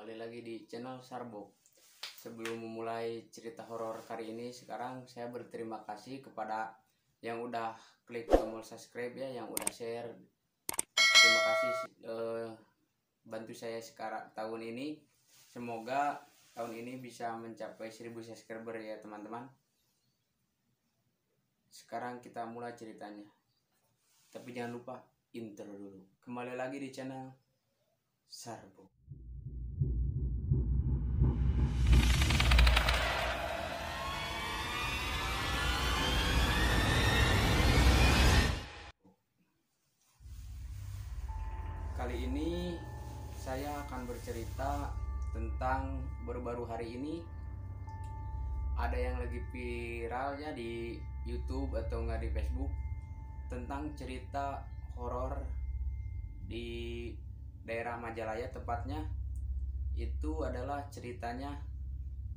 kembali lagi di channel Sarbo. Sebelum memulai cerita horor kali ini, sekarang saya berterima kasih kepada yang udah klik tombol subscribe ya, yang udah share. Terima kasih, bantu saya sekarang tahun ini. Semoga tahun ini bisa mencapai 1000 subscriber ya teman-teman. Sekarang kita mulai ceritanya. Tapi jangan lupa intro dulu. Kembali lagi di channel Sarbo. Kali ini saya akan bercerita tentang baru-baru hari ini ada yang lagi viral ya di YouTube atau enggak di Facebook tentang cerita horor di daerah Majalaya, tepatnya itu adalah ceritanya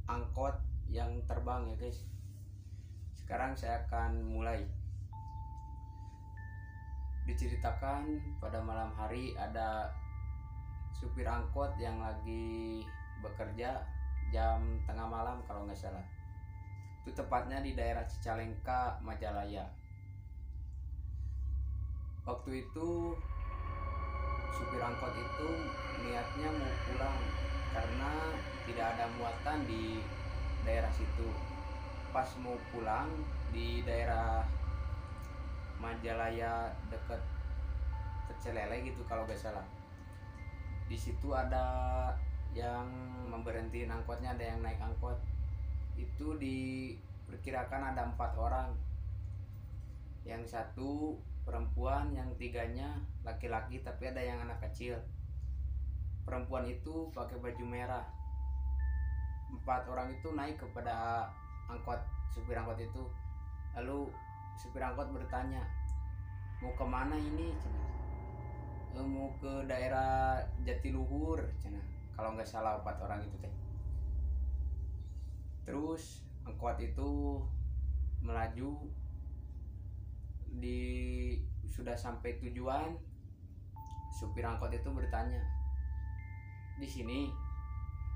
angkot yang terbang ya guys. Sekarang saya akan mulai. Diceritakan pada malam hari ada supir angkot yang lagi bekerja jam tengah malam kalau nggak salah. Itu tepatnya di daerah Cicalengka, Majalaya. Waktu itu supir angkot itu niatnya mau pulang karena tidak ada muatan di daerah situ. Pas mau pulang di daerah Majalaya dekat Pecelele gitu kalau nggak salah. Di situ ada yang memberhentiin angkotnya, ada yang naik angkot. Itu diperkirakan ada 4 orang. Yang satu perempuan, yang 3-nya laki-laki, tapi ada yang anak kecil. Perempuan itu pakai baju merah. 4 orang itu naik kepada angkot, supir angkot itu. Lalu supir angkot bertanya, mau kemana ini? Mau ke daerah Jatiluhur, kalau nggak salah 4 orang itu teh. Terus angkot itu melaju, sudah sampai tujuan. Supir angkot itu bertanya, di sini,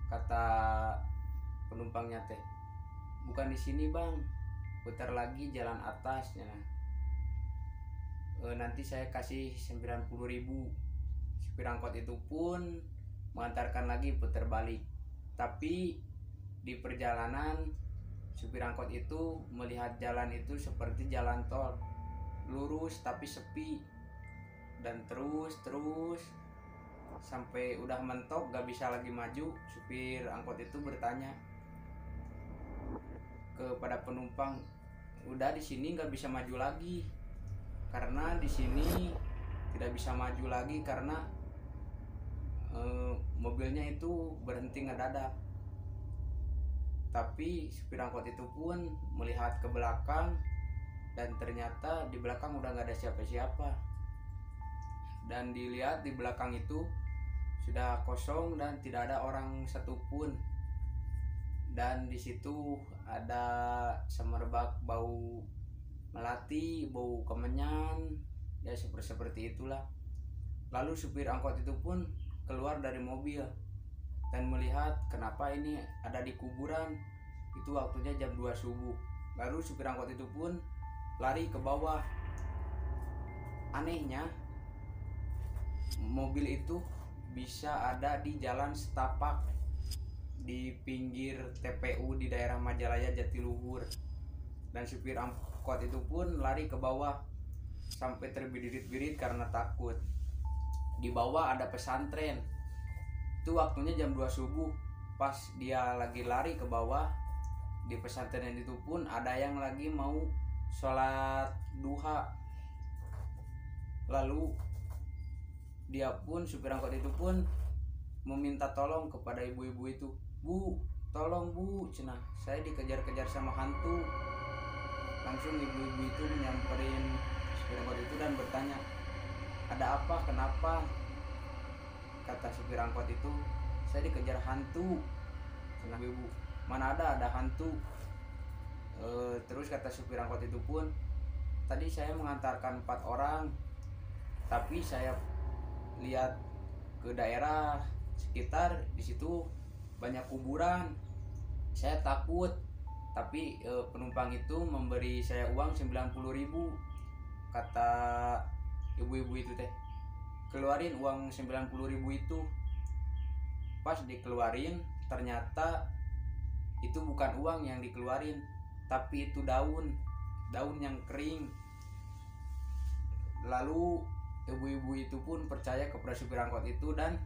kata penumpangnya teh. Bukan di sini bang, putar lagi jalan atasnya. Nanti saya kasih 90.000. Supir angkot itu pun mengantarkan lagi putar balik. Tapi di perjalanan supir angkot itu melihat jalan itu seperti jalan tol, lurus tapi sepi. Dan terus sampai udah mentok gak bisa lagi maju. Supir angkot itu bertanya kepada penumpang, udah di sini nggak bisa maju lagi, karena di sini tidak bisa maju lagi karena mobilnya itu berhenti ngedadak. Tapi supir angkot itu pun melihat ke belakang dan ternyata di belakang udah nggak ada siapa-siapa. Dan dilihat di belakang itu sudah kosong dan tidak ada orang satupun. Dan di situ ada semerbak bau melati, bau kemenyan, ya seperti itulah. Lalu supir angkot itu pun keluar dari mobil dan melihat kenapa ini ada di kuburan. Itu waktunya jam 2 subuh. Lalu supir angkot itu pun lari ke bawah. Anehnya, mobil itu bisa ada di jalan setapak di pinggir TPU di daerah Majalaya Jatiluhur. Dan supir angkot itu pun lari ke bawah sampai terbirit-birit karena takut. Di bawah ada pesantren. Itu waktunya jam 2 subuh. Pas dia lagi lari ke bawah, di pesantren itu pun ada yang lagi mau sholat duha. Lalu dia pun, supir angkot itu pun meminta tolong kepada ibu-ibu itu. Bu, tolong bu, cenah, saya dikejar-kejar sama hantu. Langsung ibu-ibu itu menyamperin supir angkot itu dan bertanya, ada apa, kenapa? Kata supir angkot itu, saya dikejar hantu. Cenah ibu, mana ada hantu. Terus kata supir angkot itu pun, tadi saya mengantarkan 4 orang, tapi saya lihat ke daerah sekitar. Di situ banyak kuburan. Saya takut, tapi penumpang itu memberi saya uang 90.000. Kata ibu-ibu itu teh, keluarin uang 90.000 itu. Pas dikeluarin, ternyata itu bukan uang yang dikeluarin, tapi itu daun yang kering. Lalu ibu-ibu itu pun percaya kepada supir angkot itu, dan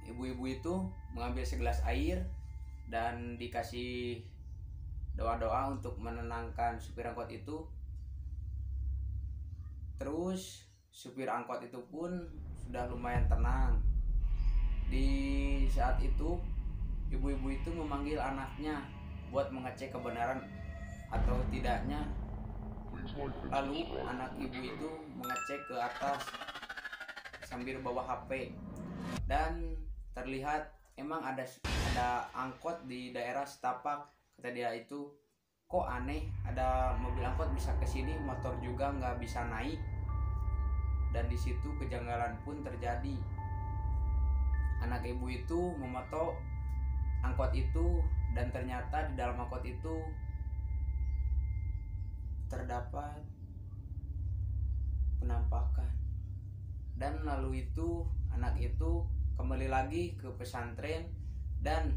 ibu-ibu itu mengambil segelas air dan dikasih doa-doa untuk menenangkan supir angkot itu. Terus supir angkot itu pun sudah lumayan tenang. Di saat itu ibu-ibu itu memanggil anaknya buat mengecek kebenaran atau tidaknya. Lalu anak ibu itu mengecek ke atas sambil bawa HP, dan terlihat emang ada angkot di daerah Setapak. Kata dia itu, kok aneh, ada mobil angkot bisa kesini, motor juga nggak bisa naik. Dan di situ kejanggalan pun terjadi. Anak ibu itu memoto angkot itu, dan ternyata di dalam angkot itu terdapat penampakan. Dan lalu itu anak itu kembali lagi ke pesantren dan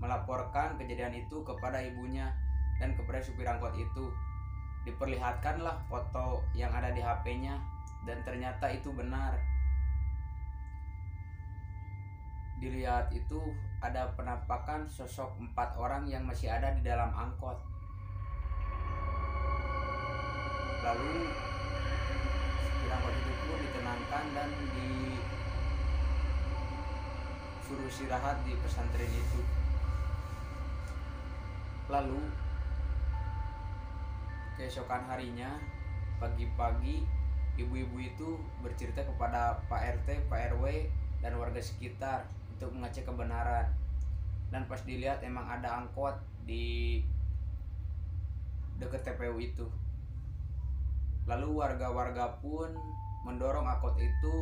melaporkan kejadian itu kepada ibunya dan kepada supir angkot itu. Diperlihatkanlah foto yang ada di HP-nya, dan ternyata itu benar. Dilihat itu ada penampakan sosok 4 orang yang masih ada di dalam angkot. Lalu supir angkot itu pun ditenangkan dan disuruh istirahat di pesantren itu. Lalu keesokan harinya pagi-pagi ibu-ibu itu bercerita kepada Pak RT, Pak RW, dan warga sekitar untuk mengecek kebenaran. Dan pas dilihat emang ada angkot di dekat TPU itu. Lalu warga-warga pun mendorong angkot itu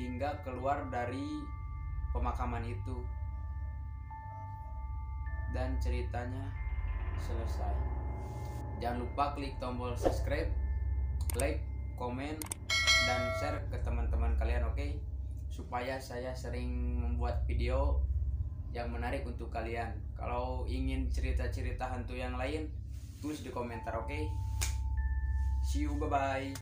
hingga keluar dari pemakaman itu. Dan ceritanya selesai. Jangan lupa klik tombol subscribe, like, komen, dan share ke teman-teman kalian, oke? Supaya saya sering membuat video yang menarik untuk kalian. Kalau ingin cerita-cerita hantu yang lain, tulis di komentar, oke? See you, bye-bye.